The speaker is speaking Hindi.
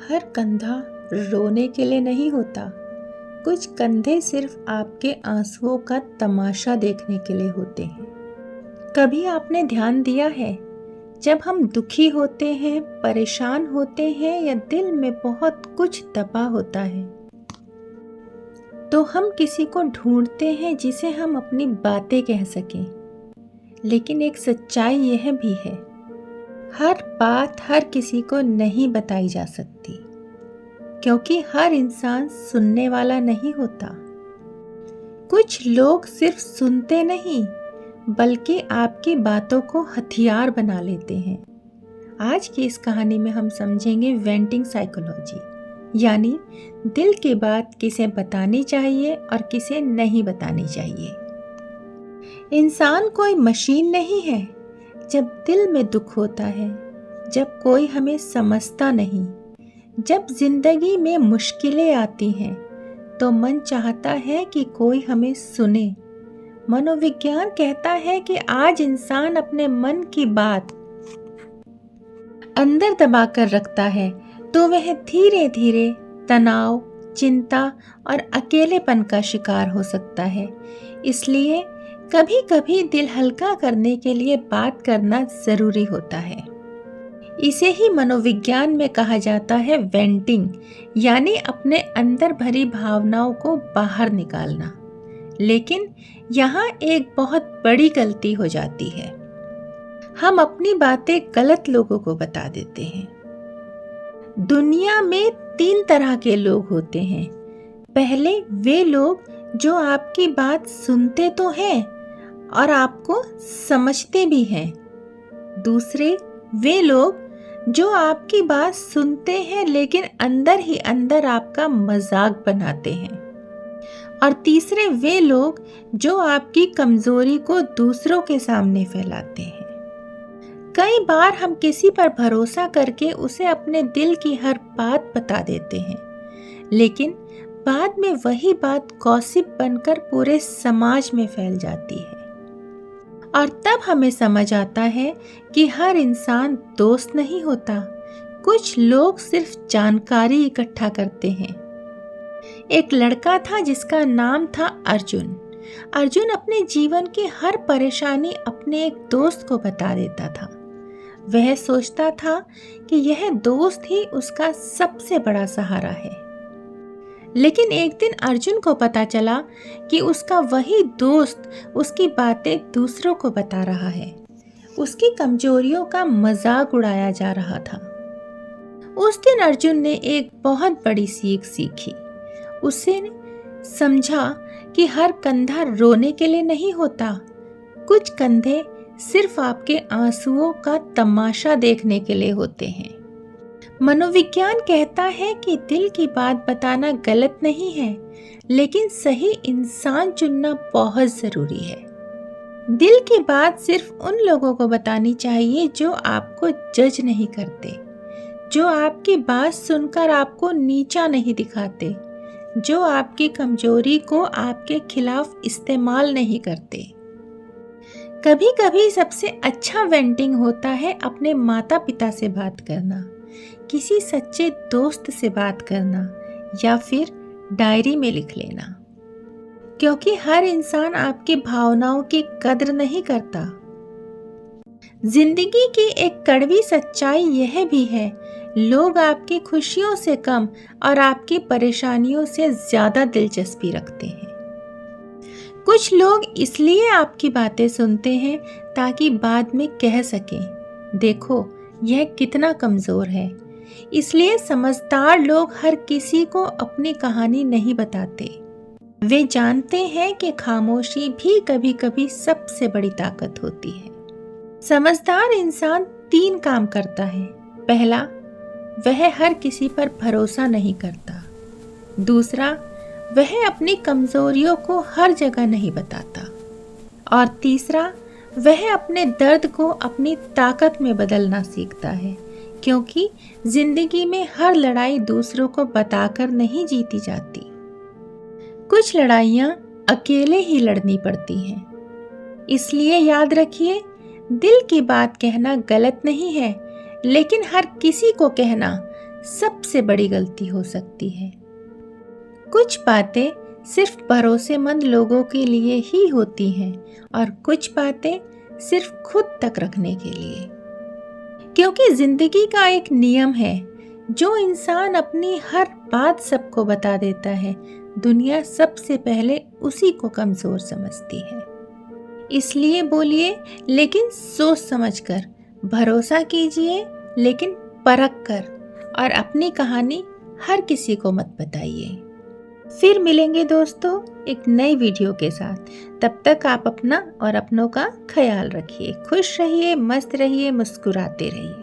हर कंधा रोने के लिए नहीं होता। कुछ कंधे सिर्फ आपके आंसुओं का तमाशा देखने के लिए होते हैं। कभी आपने ध्यान दिया है, जब हम दुखी होते हैं, परेशान होते हैं या दिल में बहुत कुछ दबा होता है, तो हम किसी को ढूंढते हैं जिसे हम अपनी बातें कह सकें। लेकिन एक सच्चाई यह भी है, हर बात हर किसी को नहीं बताई जा सकती, क्योंकि हर इंसान सुनने वाला नहीं होता। कुछ लोग सिर्फ सुनते नहीं, बल्कि आपकी बातों को हथियार बना लेते हैं। आज की इस कहानी में हम समझेंगे वेंटिंग साइकोलॉजी, यानी दिल की बात किसे बतानी चाहिए और किसे नहीं बतानी चाहिए। इंसान कोई मशीन नहीं है। जब दिल में दुख होता है, जब कोई हमें समझता नहीं, जब जिंदगी में मुश्किलें आती हैं, तो मन चाहता है कि कोई हमें सुने। मनोविज्ञान कहता है कि आज इंसान अपने मन की बात अंदर दबा कर रखता है, तो वह धीरे धीरे तनाव, चिंता और अकेलेपन का शिकार हो सकता है। इसलिए कभी कभी दिल हल्का करने के लिए बात करना जरूरी होता है। इसे ही मनोविज्ञान में कहा जाता है वेंटिंग, यानी अपने अंदर भरी भावनाओं को बाहर निकालना। लेकिन यहाँ एक बहुत बड़ी गलती हो जाती है। हम अपनी बातें गलत लोगों को बता देते हैं। दुनिया में 3 तरह के लोग होते हैं। पहले वे लोग जो आपकी बात सुनते तो हैं और आपको समझते भी हैं। दूसरे वे लोग जो आपकी बात सुनते हैं लेकिन अंदर ही अंदर आपका मजाक बनाते हैं। और तीसरे वे लोग जो आपकी कमजोरी को दूसरों के सामने फैलाते हैं। कई बार हम किसी पर भरोसा करके उसे अपने दिल की हर बात बता देते हैं, लेकिन बाद में वही बात गॉसिप बनकर पूरे समाज में फैल जाती है। और तब हमें समझ आता है कि हर इंसान दोस्त नहीं होता। कुछ लोग सिर्फ जानकारी इकट्ठा करते हैं। एक लड़का था जिसका नाम था अर्जुन। अर्जुन अपने जीवन की हर परेशानी अपने एक दोस्त को बता देता था। वह सोचता था कि यह दोस्त ही उसका सबसे बड़ा सहारा है। लेकिन एक दिन अर्जुन को पता चला कि उसका वही दोस्त उसकी बातें दूसरों को बता रहा है। उसकी कमजोरियों का मजाक उड़ाया जा रहा था। उस दिन अर्जुन ने एक बहुत बड़ी सीख सीखी। उसे समझा कि हर कंधा रोने के लिए नहीं होता। कुछ कंधे सिर्फ आपके आंसुओं का तमाशा देखने के लिए होते हैं। मनोविज्ञान कहता है कि दिल की बात बताना गलत नहीं है, लेकिन सही इंसान चुनना बहुत जरूरी है। दिल की बात सिर्फ उन लोगों को बतानी चाहिए जो आपको जज नहीं करते, जो आपकी बात सुनकर आपको नीचा नहीं दिखाते, जो आपकी कमजोरी को आपके खिलाफ इस्तेमाल नहीं करते। कभी कभी सबसे अच्छा वेंटिंग होता है अपने माता पिता से बात करना, किसी सच्चे दोस्त से बात करना, या फिर डायरी में लिख लेना। क्योंकि हर इंसान आपकी भावनाओं की कद्र नहीं करता। जिंदगी की एक कड़वी सच्चाई यह भी है, लोग आपकी खुशियों से कम और आपकी परेशानियों से ज्यादा दिलचस्पी रखते हैं। कुछ लोग इसलिए आपकी बातें सुनते हैं ताकि बाद में कह सकें, देखो यह कितना कमजोर है। इसलिए समझदार लोग हर किसी को अपनी कहानी नहीं बताते। वे जानते हैं कि खामोशी भी कभी कभी सबसे बड़ी ताकत होती है। समझदार इंसान 3 काम करता है। पहला, वह हर किसी पर भरोसा नहीं करता। दूसरा, वह अपनी कमजोरियों को हर जगह नहीं बताता। और तीसरा, वह अपने दर्द को अपनी ताकत में बदलना सीखता है, क्योंकि जिंदगी में हर लड़ाई दूसरों को बताकर नहीं जीती जाती। कुछ लड़ाइयाँ अकेले ही लड़नी पड़ती हैं। इसलिए याद रखिए, दिल की बात कहना गलत नहीं है, लेकिन हर किसी को कहना सबसे बड़ी गलती हो सकती है। कुछ बातें सिर्फ भरोसेमंद लोगों के लिए ही होती हैं और कुछ बातें सिर्फ खुद तक रखने के लिए। क्योंकि जिंदगी का एक नियम है, जो इंसान अपनी हर बात सबको बता देता है, दुनिया सबसे पहले उसी को कमजोर समझती है। इसलिए बोलिए लेकिन सोच समझकर, भरोसा कीजिए लेकिन परख कर, और अपनी कहानी हर किसी को मत बताइए। फिर मिलेंगे दोस्तों एक नई वीडियो के साथ। तब तक आप अपना और अपनों का ख्याल रखिए। खुश रहिए, मस्त रहिए, मुस्कुराते रहिए।